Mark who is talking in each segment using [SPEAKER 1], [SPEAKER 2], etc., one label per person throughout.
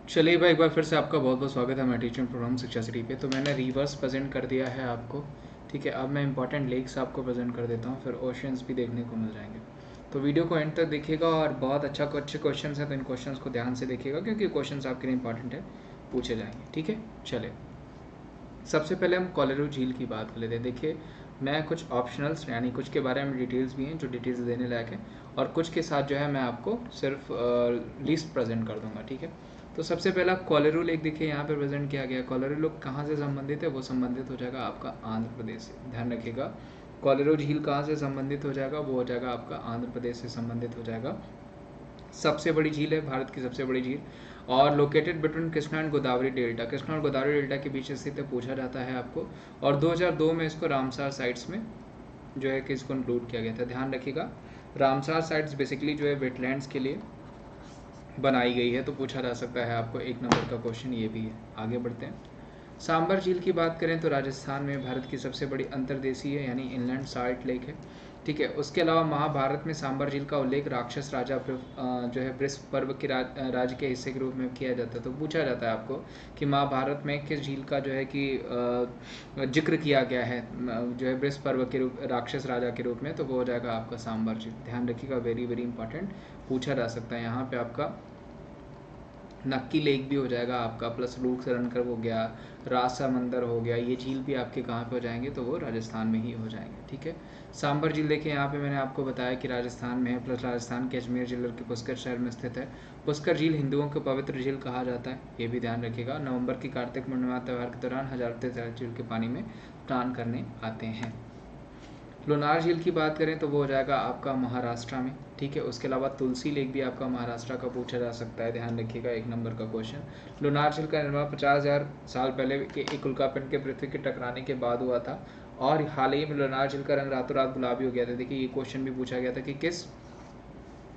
[SPEAKER 1] चलिए भाई, एक बार फिर से आपका बहुत बहुत स्वागत है मेरे टीचिंग प्रोग्राम शिक्षा सिटी पे। तो मैंने रिवर्स प्रेजेंट कर दिया है आपको। ठीक है, अब मैं इंपॉर्टेंट लेक्स आपको प्रेजेंट कर देता हूँ, फिर ओशंस भी देखने को मिल जाएंगे। तो वीडियो को एंड तक देखिएगा और बहुत अच्छे क्वेश्चन हैं, तो इन क्वेश्चंस को ध्यान से देखिएगा क्योंकि क्वेश्चंस आपके लिए इंपॉर्टेंट है, पूछे जाएंगे। ठीक है, चले सबसे पहले हम कोलेरू झील की बात कर लेते हैं। देखिए, मैं कुछ ऑप्शनल्स यानी कुछ के बारे में डिटेल्स भी हैं जो डिटेल्स देने लायक है, और कुछ के साथ जो है मैं आपको सिर्फ लिस्ट प्रेजेंट कर दूंगा। ठीक है, तो सबसे पहला कोलेरू लेक देखिए यहाँ पे प्रेजेंट किया गया है। कोलेरू लेक कहाँ से संबंधित है? वो संबंधित हो जाएगा आपका आंध्र प्रदेश से। ध्यान रखिएगा, कोलेरू झील कहाँ से संबंधित हो जाएगा? वो हो जाएगा आपका आंध्र प्रदेश से संबंधित हो जाएगा। सबसे बड़ी झील है, भारत की सबसे बड़ी झील, और located between Krishna and Godavari delta. Krishna और गोदावरी डेल्टा के बीच स्थित है, पूछा जाता है आपको। और 2002 में इसको रामसार साइट्स में जो है कि इसको इंक्लूड किया गया था। ध्यान रखिएगा, रामसार साइट्स बेसिकली जो है वेटलैंड्स के लिए बनाई गई है, तो पूछा जा सकता है आपको। एक नंबर का क्वेश्चन ये भी है। आगे बढ़ते हैं। सांबर झील की बात करें तो राजस्थान में भारत की सबसे बड़ी अंतर्देशीय यानी इनलैंड साल्ट लेक है। ठीक है, उसके अलावा महाभारत में सांबर झील का उल्लेख राक्षस राजा जो है वृष पर्व के राज्य के हिस्से के रूप में किया जाता है। तो पूछा जाता है आपको कि महाभारत में किस झील का जो है कि जिक्र किया गया है जो है वृष पर्व के रूप राक्षस राजा के रूप में, तो वो हो जाएगा आपका सांबर झील। ध्यान रखिएगा, वेरी वेरी इंपॉर्टेंट, पूछा जा सकता है यहाँ पे आपका। नक्की लेक भी हो जाएगा आपका, प्लस रूक सरनकर हो गया, राज समंदर हो गया, ये झील भी आपके कहाँ पे हो जाएंगे? तो वो राजस्थान में ही हो जाएंगे। ठीक है, सांबर झील देखिए यहाँ पे मैंने आपको बताया कि राजस्थान में है, प्लस राजस्थान के अजमेर जिले के पुष्कर शहर में स्थित है। पुष्कर झील हिंदुओं के पवित्र झील कहा जाता है, ये भी ध्यान रखिएगा। नवंबर की कार्तिक पूर्णिमा त्यौहार के दौरान हजारों श्रद्धालु झील के पानी में स्नान करने आते हैं। लोनार झील की बात करें तो वो हो जाएगा आपका महाराष्ट्र में। ठीक है, उसके अलावा तुलसी लेक भी आपका महाराष्ट्र का पूछा जा सकता है। ध्यान रखिएगा, एक नंबर का क्वेश्चन। लोनार झील का निर्माण 50,000 साल पहले के एक उल्कापिंड के पृथ्वी के टकराने के बाद हुआ था, और हाल ही में लोनार झील का रंग रातों रात गुलाबी हो गया था। देखिए, ये क्वेश्चन भी पूछा गया था कि किस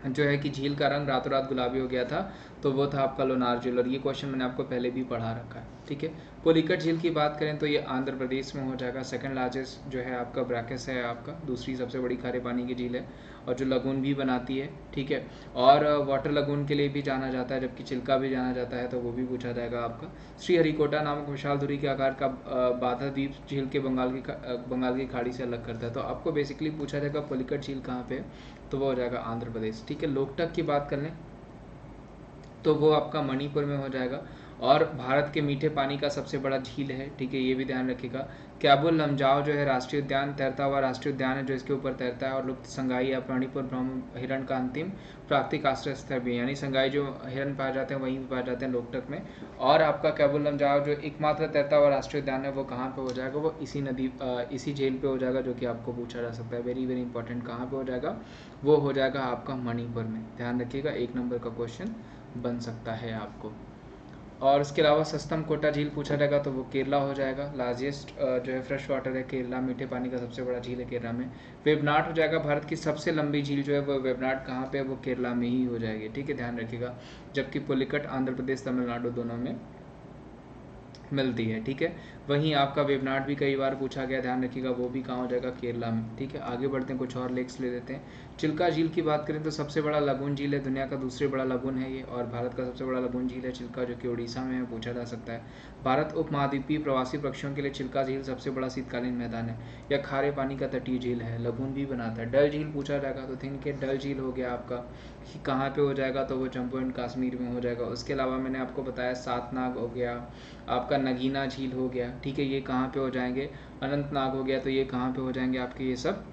[SPEAKER 1] जो है कि झील का रंग रातों रात गुलाबी हो गया था, तो वो था आपका लोनार झील, और ये क्वेश्चन मैंने आपको पहले भी पढ़ा रखा है। ठीक है, पुलिकट झील की बात करें तो ये आंध्र प्रदेश में हो जाएगा। सेकंड लार्जेस्ट जो है आपका ब्रैकेस है आपका, दूसरी सबसे बड़ी खारे पानी की झील है, और जो लगून भी बनाती है। ठीक है, और वाटर लगून के लिए भी जाना जाता है, जबकि चिल्का भी जाना जाता है, तो वो भी पूछा जाएगा आपका। श्रीहरिकोटा नामक विशाल धुरी के आकार का बाधा द्वीप झील के बंगाल की खाड़ी से अलग करता है। तो आपको बेसिकली पूछा जाएगा पुलिकट झील कहाँ पे, तो वो हो जाएगा आंध्र प्रदेश। ठीक है, लोकटक की बात कर लें तो वो आपका मणिपुर में हो जाएगा, और भारत के मीठे पानी का सबसे बड़ा झील है। ठीक है, ये भी ध्यान रखिएगा। कैबुल लमजाओ जो है राष्ट्रीय उद्यान, तैरता हुआ राष्ट्रीय उद्यान है जो इसके ऊपर तैरता है, और लुप्त संगाई या मणिपुर ब्रह्म हिरण का अंतिम प्राकृतिक आश्रय स्थल भी है, यानी संगाई जो हिरण पाए जाते हैं वहीं पाए जाते हैं लोकटक में। और आपका कैबुल लमजाओ जो एकमात्र तैरता हुआ राष्ट्रीय उद्यान है, वो कहाँ पे हो जाएगा? वो इसी नदी इसी झील पे हो जाएगा, जो कि आपको पूछा जा सकता है। वेरी वेरी इंपॉर्टेंट, कहाँ पे हो जाएगा? वो हो जाएगा आपका मणिपुर में। ध्यान रखिएगा, एक नंबर का क्वेश्चन बन सकता है आपको। और इसके अलावा सस्तम कोटा झील पूछा जाएगा तो वो केरला हो जाएगा। लार्जेस्ट जो है फ्रेश वाटर है केरला, मीठे पानी का सबसे बड़ा झील है केरला में। वेबनाड हो जाएगा, भारत की सबसे लंबी झील जो है वो वेबनाड कहाँ पे है? वो केरला में ही हो जाएगी। ठीक है, ध्यान रखिएगा। जबकि पुलिकट आंध्र प्रदेश तमिलनाडु दोनों में मिलती है। ठीक है, वहीं आपका वेबनाड भी कई बार पूछा गया, ध्यान रखिएगा, वो भी कहाँ हो जाएगा? केरला में। ठीक है, आगे बढ़ते हैं, कुछ और लेक्स ले लेते हैं। चिल्का झील की बात करें तो सबसे बड़ा लगून झील है, दुनिया का दूसरे बड़ा लगून है ये, और भारत का सबसे बड़ा लगून झील है चिल्का, जो कि उड़ीसा में है, पूछा जा सकता है। भारत उपमहाद्वीपीय प्रवासी पक्षियों के लिए चिल्का झील सबसे बड़ा शीतकालीन मैदान है, या खारे पानी का तटीय झील है, लगून भी बनाता है। डल झील पूछा जाएगा तो थिंक के डल झील हो गया आपका, कहाँ पे हो जाएगा? तो वो जम्मू एंड कश्मीर में हो जाएगा। उसके अलावा मैंने आपको बताया सातनाग हो गया, आपका नगीना झील हो गया। ठीक है, ये कहाँ पे हो जाएंगे? अनंतनाग हो गया, तो ये कहाँ पे हो जाएंगे आपके? ये सब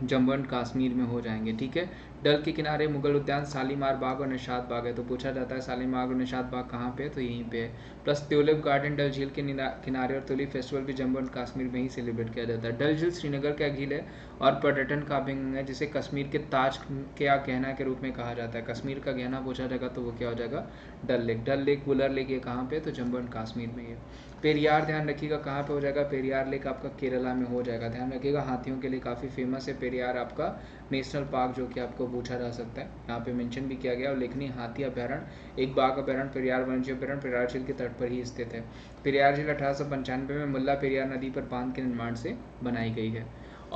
[SPEAKER 1] जम्मू एंड कश्मीर में हो जाएंगे। ठीक है, डल के किनारे मुगल उद्यान, शालीमार बाग और निशात बाग है, तो पूछा जाता है शालीमार और निशात बाग कहाँ पे है? तो यहीं पे है। प्लस ट्यूलिप गार्डन डल झील के किनारे, और ट्यूलिप फेस्टिवल भी जम्मू एंड कश्मीर में ही सेलिब्रेट किया जाता है। डल झील श्रीनगर का झील है और पर्यटन का अभिंग है, जिसे कश्मीर के ताज के गहना के रूप में कहा जाता है। कश्मीर का गहना पूछा जाएगा तो वो क्या हो जाएगा? डल लेक। डल लेक, वुलर लेक, ये कहाँ पे? तो जम्मू एंड कश्मीर में है। पेरियार ध्यान रखिएगा, कहाँ पे हो जाएगा? पेरियार लेक आपका केरला में हो जाएगा। ध्यान रखिएगा, हाथियों के लिए काफ़ी फेमस है पेरियार आपका नेशनल पार्क, जो कि आपको पूछा जा सकता है। यहाँ पे मेंशन भी किया गया, और लेखनी हाथी अभ्यारण्य, एक बाघ अभ्यारण्य, पेरियार वन्यजीव अभ्यारण्य पेरियार झील के तट पर ही स्थित है। पेरियार झील 1895 में मुल्ला पेरियार नदी पर बांध के निर्माण से बनाई गई है।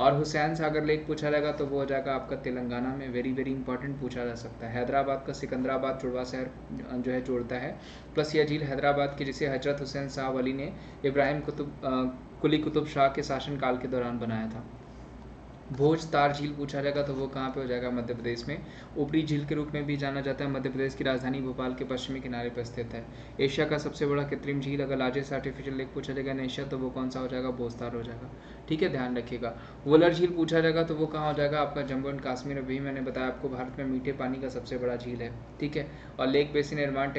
[SPEAKER 1] और हुसैन सागर लेक पूछा जाएगा तो वो हो जाएगा आपका तेलंगाना में, वेरी वेरी इंपॉर्टेंट पूछा जा सकता है। हैदराबाद का सिकंदराबाद जुड़वा शहर जो है जोड़ता है, प्लस यह झील हैदराबाद की जिसे हजरत हुसैन साहब अली ने इब्राहिम कुली कुतुब शाह के शासनकाल के दौरान बनाया था। भोज तार झील पूछा जाएगा तो वो कहाँ पे हो जाएगा, मध्य प्रदेश में। ऊपरी झील के रूप में भी जाना जाता है, मध्य प्रदेश की राजधानी भोपाल के पश्चिमी किनारे पर स्थित है। एशिया का सबसे बड़ा कृत्रिम झील, अगर लार्जेस्ट आर्टिफिशियल लेक पूछा जाएगा इन एशिया तो वो कौन सा हो जाएगा, भोजतार हो जाएगा। ठीक है, ध्यान रखिएगा। वुलर झील पूछा जाएगा तो वो कहाँ हो जाएगा आपका, जम्मू एंड कश्मीर। अभी मैंने बताया आपको भारत में मीठे पानी का सबसे बड़ा झील है। ठीक है, और लेक बेसिन निर्माण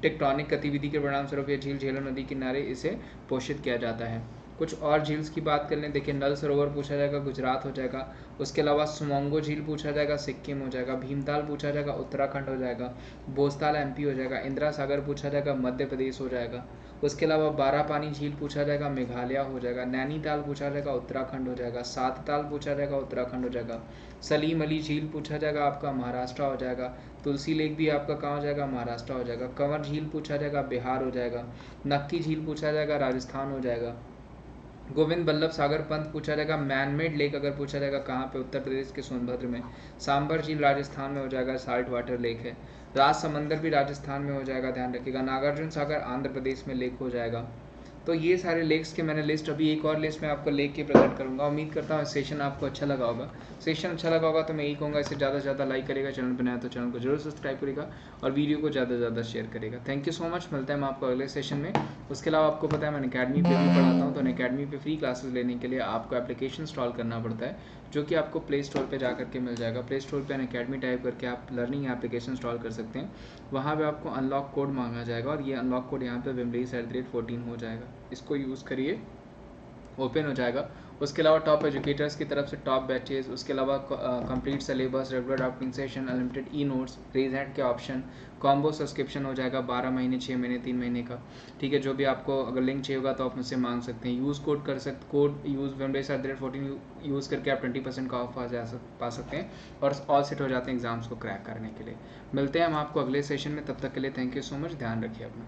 [SPEAKER 1] टेक्टोनिक गतिविधि के परिणाम स्वरूप यह झील झेलम नदी किनारे इसे पोषित किया जाता है। कुछ और झील्स की बात कर लें, देखिए नल सरोवर पूछा जाएगा, गुजरात हो जाएगा। उसके अलावा सुमोंगो झील पूछा जाएगा, सिक्किम हो जाएगा। भीमताल पूछा जाएगा, उत्तराखंड हो जाएगा। भोजताल एमपी हो जाएगा। इंदिरा सागर पूछा जाएगा, मध्य प्रदेश हो जाएगा। उसके अलावा बारापानी झील पूछा जाएगा, मेघालय हो जाएगा। नैनीताल पूछा जाएगा, उत्तराखंड हो जाएगा। सातताल पूछा जाएगा, उत्तराखंड हो जाएगा। सलीम अली झील पूछा जाएगा आपका, महाराष्ट्र हो जाएगा। तुलसी लेक भी आपका कहाँ हो जाएगा, महाराष्ट्र हो जाएगा। कंवर झील पूछा जाएगा, बिहार हो जाएगा। नक्की झील पूछा जाएगा, राजस्थान हो जाएगा। गोविंद बल्लभ सागर पंत पूछा जाएगा, मैनमेड लेक अगर पूछा जाएगा कहाँ पे, उत्तर प्रदेश के सोनभद्र में। सांबर झील राजस्थान में हो जाएगा, साल्ट वाटर लेक है। राज समंदर भी राजस्थान में हो जाएगा, ध्यान रखिएगा। नागार्जुन सागर आंध्र प्रदेश में लेक हो जाएगा। तो ये सारे लेक्स के मैंने लिस्ट, अभी एक और लिस्ट में आपको लेक की प्रेजेंट करूंगा। उम्मीद करता हूँ सेशन आपको अच्छा लगा होगा। सेशन अच्छा लगा होगा तो मैं यही कहूँगा, इसे ज़्यादा से ज़्यादा लाइक करेगा, चैनल बनाया तो चैनल को जरूर सब्सक्राइब करेगा और वीडियो को ज़्यादा से ज़्यादा शेयर करेगा। थैंक यू सो मच, मिलता है मैं आपको अगले सेशन में। उसके अलावा आपको पता है मैं अकेडमी पे भी पढ़ाता हूँ, तो अकेडमी पे फ्री क्लासेस लेने के लिए आपको एप्लीकेशन इंस्टॉल करना पड़ता है, जो कि आपको प्ले स्टोर पे जा करके मिल जाएगा। प्ले स्टोर पे अकेडमी टाइप करके आप लर्निंग एप्लीकेशन इंस्टॉल कर सकते हैं। वहाँ पे आपको अनलॉक कोड मांगा जाएगा और ये अनलॉक कोड यहाँ पे wimleys@14 हो जाएगा। इसको यूज़ करिए, ओपन हो जाएगा। उसके अलावा टॉप एजुकेटर्स की तरफ से टॉप बैचेस, उसके अलावा complete syllabus, regular drafting session, unlimited e notes, raise hand के ऑप्शन, कॉम्बो सब्सक्रिप्शन हो जाएगा 12 महीने, 6 महीने, 3 महीने का। ठीक है, जो भी आपको अगर लिंक चाहिए होगा तो आप मुझसे मांग सकते हैं। यूज़ कोड कर सकते, कोड यूज़ wimleys@14 यूज़ करके आप 20% का ऑफ पा सकते हैं और ऑल सेट हो जाते हैं एग्जाम्स को क्रैक करने के लिए। मिलते हैं हम आपको अगले सेशन में, तब तक के लिए थैंक यू सो मच, ध्यान रखिए अपना।